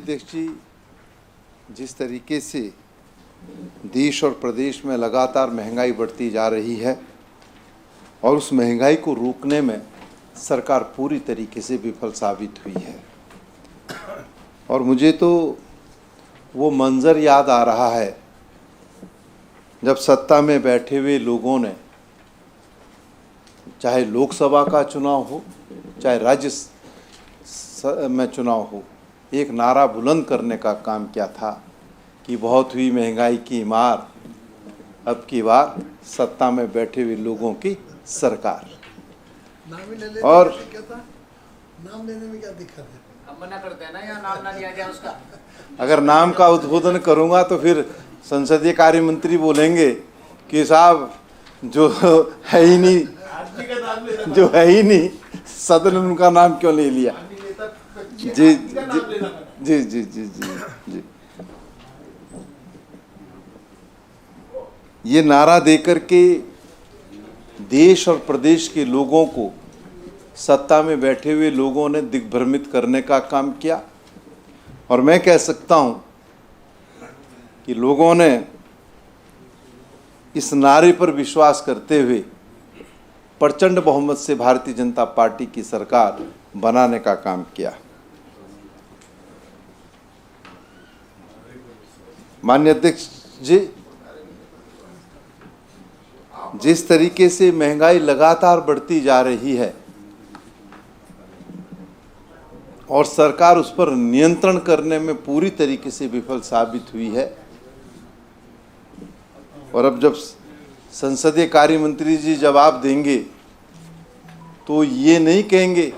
अध्यक्ष जी, जिस तरीके से देश और प्रदेश में लगातार महंगाई बढ़ती जा रही है और उस महंगाई को रोकने में सरकार पूरी तरीके से विफल साबित हुई है। और मुझे तो वो मंज़र याद आ रहा है जब सत्ता में बैठे हुए लोगों ने, चाहे लोकसभा का चुनाव हो चाहे राज्य में चुनाव हो, एक नारा बुलंद करने का काम किया था कि बहुत हुई महंगाई की मार, अब की बार सत्ता में बैठे हुए लोगों की सरकार। और नाम लेने में क्या दिक्कत है? हम मना करते हैं ना, यहाँ नाम ना लिया जाए उसका। अगर नाम का उद्बोधन करूंगा तो फिर संसदीय कार्य मंत्री बोलेंगे कि साहब जो है ही नहीं, जो है ही नहीं, सदन में उनका नाम क्यों ले लिया। जी जी जी जी जी जी। ये नारा देकर के देश और प्रदेश के लोगों को, सत्ता में बैठे हुए लोगों ने दिग्भ्रमित करने का काम किया। और मैं कह सकता हूं कि लोगों ने इस नारे पर विश्वास करते हुए प्रचंड बहुमत से भारतीय जनता पार्टी की सरकार बनाने का काम किया। माननीय अध्यक्ष जी, जिस तरीके से महंगाई लगातार बढ़ती जा रही है और सरकार उस पर नियंत्रण करने में पूरी तरीके से विफल साबित हुई है, और अब जब संसदीय कार्य मंत्री जी जवाब देंगे तो ये नहीं कहेंगे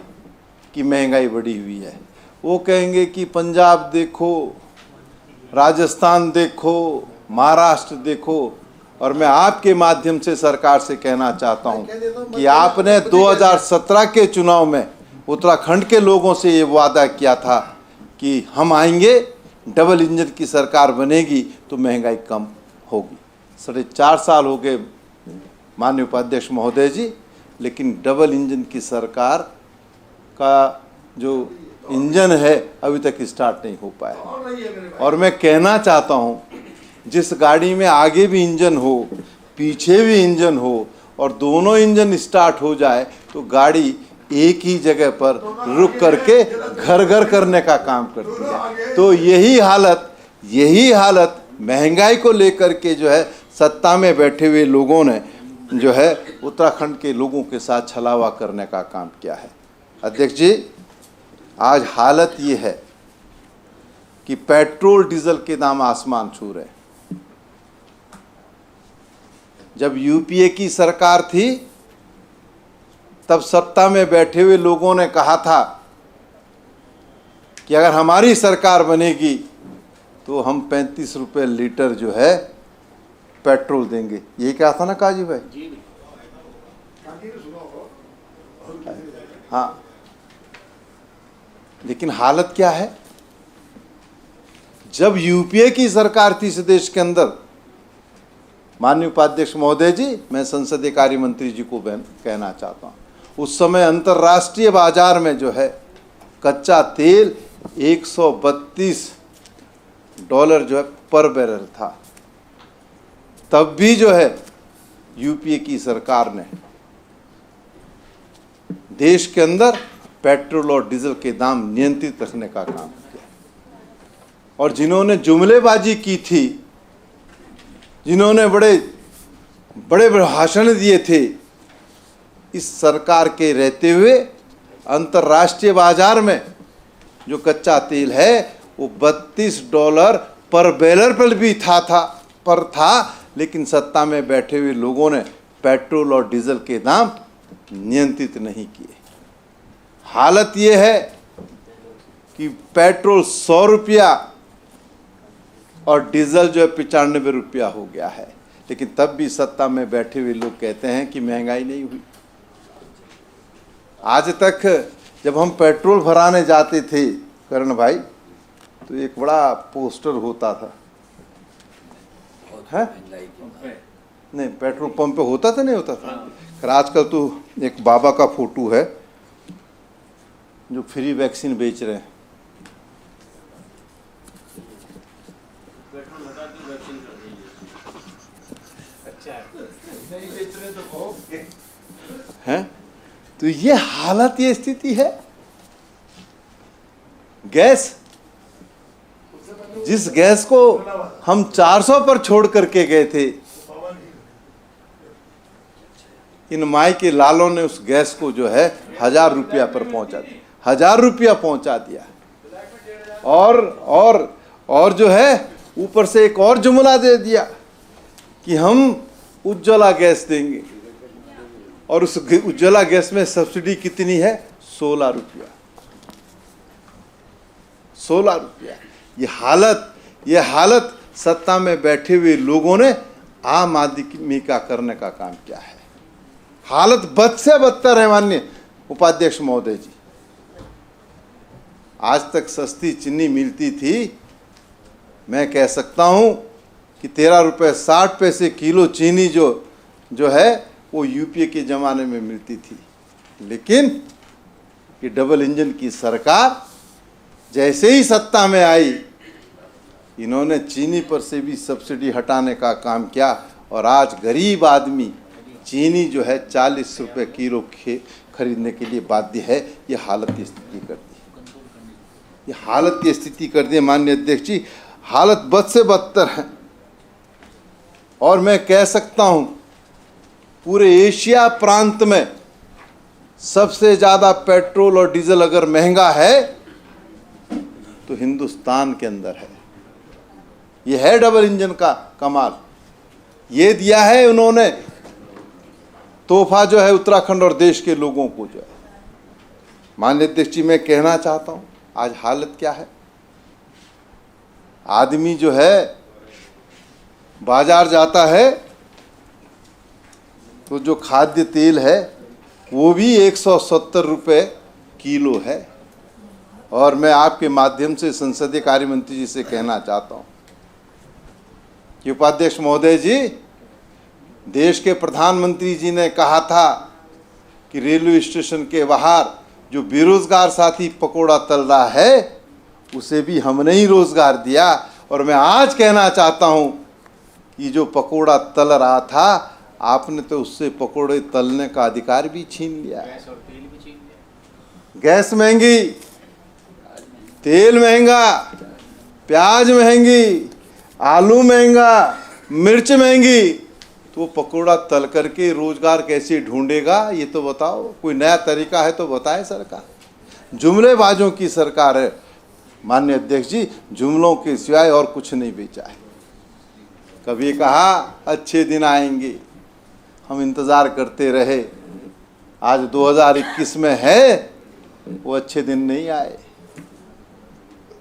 कि महंगाई बढ़ी हुई है, वो कहेंगे कि पंजाब देखो, राजस्थान देखो, महाराष्ट्र देखो। और मैं आपके माध्यम से सरकार से कहना चाहता हूं कि आपने 2017 के चुनाव में उत्तराखंड के लोगों से ये वादा किया था कि हम आएंगे, डबल इंजन की सरकार बनेगी तो महंगाई कम होगी। 4.5 साल हो गए माननीय उपाध्यक्ष महोदय जी, लेकिन डबल इंजन की सरकार का जो इंजन है अभी तक स्टार्ट नहीं हो पाया। और मैं कहना चाहता हूं, जिस गाड़ी में आगे भी इंजन हो पीछे भी इंजन हो और दोनों इंजन स्टार्ट हो जाए तो गाड़ी एक ही जगह पर रुक करके घर घर करने का काम करती है। तो यही हालत महंगाई को लेकर के जो है सत्ता में बैठे हुए लोगों ने जो है उत्तराखंड के लोगों के साथ छलावा करने का काम किया है। अध्यक्ष जी, आज हालत ये है कि पेट्रोल डीजल के दाम आसमान छू रहे हैं। जब यूपीए की सरकार थी तब सत्ता में बैठे हुए लोगों ने कहा था कि अगर हमारी सरकार बनेगी तो हम 35 रुपये लीटर जो है पेट्रोल देंगे। ये क्या था ना काजी भाई? हाँ, लेकिन हालत क्या है? जब यूपीए की सरकार थी इस देश के अंदर, माननीय उपाध्यक्ष महोदय जी, मैं संसदीय कार्य मंत्री जी को कहना चाहता हूं, उस समय अंतर्राष्ट्रीय बाजार में जो है कच्चा तेल $132 जो है पर बैरल था। तब भी जो है यूपीए की सरकार ने देश के अंदर पेट्रोल और डीजल के दाम नियंत्रित रखने का काम किया। और जिन्होंने जुमलेबाजी की थी, जिन्होंने बड़े बड़े भाषण दिए थे, इस सरकार के रहते हुए अंतर्राष्ट्रीय बाजार में जो कच्चा तेल है वो $32 पर बैरल पर भी था, लेकिन सत्ता में बैठे हुए लोगों ने पेट्रोल और डीजल के दाम नियंत्रित नहीं किए। हालत ये है कि पेट्रोल 100 रुपया और डीजल जो है 95 रुपया हो गया है, लेकिन तब भी सत्ता में बैठे हुए लोग कहते हैं कि महंगाई नहीं हुई। आज तक जब हम पेट्रोल भराने जाते थे करण भाई, तो एक बड़ा पोस्टर होता था, है नहीं, पेट्रोल पंप पे होता था, नहीं होता था। पर आजकल तो एक बाबा का फोटो है जो फ्री वैक्सीन बेच रहे हैं, पेट्रोल घटा के वैक्सीन कर दीजिए। अच्छा नहीं बेचने तो कहोगे हैं। तो ये हालत, ये स्थिति है। गैस, जिस गैस को हम 400 पर छोड़ करके गए थे, इन माई के लालों ने उस गैस को जो है 1000 रुपया पर पहुंचा दिया, 1000 रुपया पहुंचा दिया। और जो है ऊपर से एक और जुमला दे दिया कि हम उज्ज्वला गैस देंगे, और उस उज्ज्वला गैस में सब्सिडी कितनी है? 16 रुपया। 16 रुपया। ये हालत सत्ता में बैठे हुए लोगों ने आम आदमी का करने का काम किया है। हालत बद से बदतर है माननीय उपाध्यक्ष महोदय जी। आज तक सस्ती चीनी मिलती थी, मैं कह सकता हूं कि 13 रुपये 60 पैसे किलो चीनी जो है वो यूपीए के ज़माने में मिलती थी। लेकिन ये डबल इंजन की सरकार जैसे ही सत्ता में आई, इन्होंने चीनी पर से भी सब्सिडी हटाने का काम किया, और आज गरीब आदमी चीनी जो है 40 रुपये किलो खरीदने के लिए बाध्य है। ये हालत की स्थिति कर दी, ये हालत की स्थिति कर दी माननीय अध्यक्ष जी। हालत बद से बदतर है। और मैं कह सकता हूं पूरे एशिया प्रांत में सबसे ज़्यादा पेट्रोल और डीजल अगर महंगा है तो हिंदुस्तान के अंदर है। ये है डबल इंजन का कमाल। ये दिया है उन्होंने तोहफा जो है उत्तराखंड और देश के लोगों को जो है। माननीय अध्यक्ष जी, मैं कहना चाहता हूं आज हालत क्या है। आदमी जो है बाजार जाता है तो जो खाद्य तेल है वो भी 170 रुपये किलो है। और मैं आपके माध्यम से संसदीय कार्य मंत्री जी से कहना चाहता हूं कि उपाध्यक्ष महोदय जी, देश के प्रधानमंत्री जी ने कहा था कि रेलवे स्टेशन के बाहर जो बेरोजगार साथी पकोड़ा तल रहा है उसे भी हमने ही रोजगार दिया। और मैं आज कहना चाहता हूं कि जो पकोड़ा तल रहा था, आपने तो उससे पकोड़े तलने का अधिकार भी छीन लिया। गैस और तेल भी छीन लिया। गैस महंगी, तेल महंगा, प्याज महंगी, आलू महंगा, मिर्च महंगी, तो पकोड़ा तल करके रोजगार कैसे ढूंढेगा ये तो बताओ। कोई नया तरीका है तो बताए सरकार। जुमलेबाजों की सरकार है माननीय अध्यक्ष जी, जुमलों के सिवाय और कुछ नहीं बेचा है। कभी कहा अच्छे दिन आएंगे, हम इंतज़ार करते रहे। आज 2021 में है, वो अच्छे दिन नहीं आए।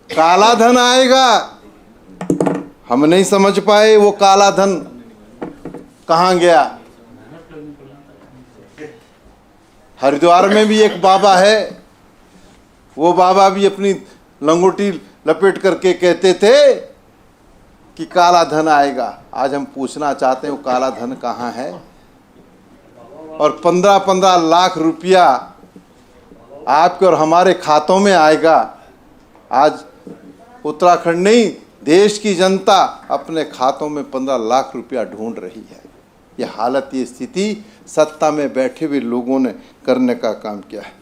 काला धन आएगा, हम नहीं समझ पाए वो काला धन कहाँ गया। हरिद्वार में भी एक बाबा है, वो बाबा भी अपनी लंगोटी लपेट करके कहते थे कि काला धन आएगा। आज हम पूछना चाहते हैं वो काला धन कहाँ है। और 15-15 लाख रुपया आपके और हमारे खातों में आएगा। आज उत्तराखंड नहीं, देश की जनता अपने खातों में 15 लाख रुपया ढूंढ रही है। ये हालत, ये स्थिति सत्ता में बैठे हुए लोगों ने करने का काम किया है।